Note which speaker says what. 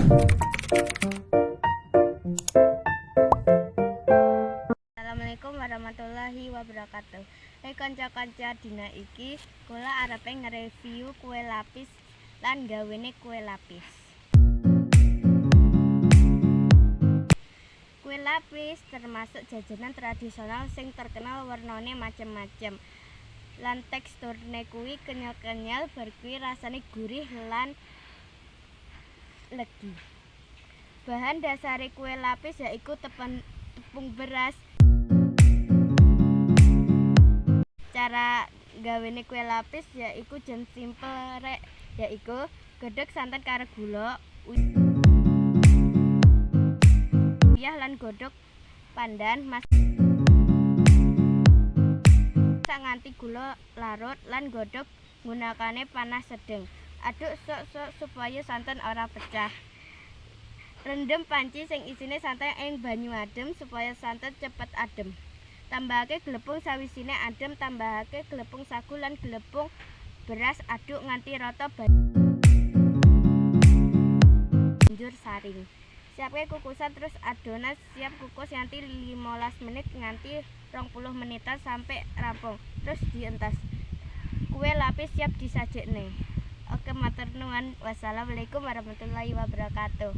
Speaker 1: Assalamualaikum warahmatullahi wabarakatuh. Kanca-kanca dina iki kula arepe nge-review kue lapis lan gawene kue lapis. Kue lapis termasuk jajanan tradisional sing terkenal warnane macem-macem. Lan teksturne kuwi kenyal-kenyal, bar kuwi rasane gurih lan legi. Bahan dasare kue lapis yaiku tepung beras. Cara gawene kue lapis yaiku jan simpel rek, yaiku godhog santen karo gula, uyah lan godhog pandan masak nganti gula larut lan godhog nggunakane panas sedeng. Aduk sok-sok supaya santen ora pecah. Rendem panci sing isine santai ing banyu adem supaya santen cepet adem. Tambahake glepung sawisine adem, tambahake glepung sagu lan glepung beras, aduk nganti rata banjur saring. Siapke kukusan terus adonan siap kukus nganti 15 menit nganti 20 menitan sampai rampung. Terus dientas. Kue lapis siap disajekne. Oke, matur nuwun. Wassalamualaikum warahmatullahi wabarakatuh.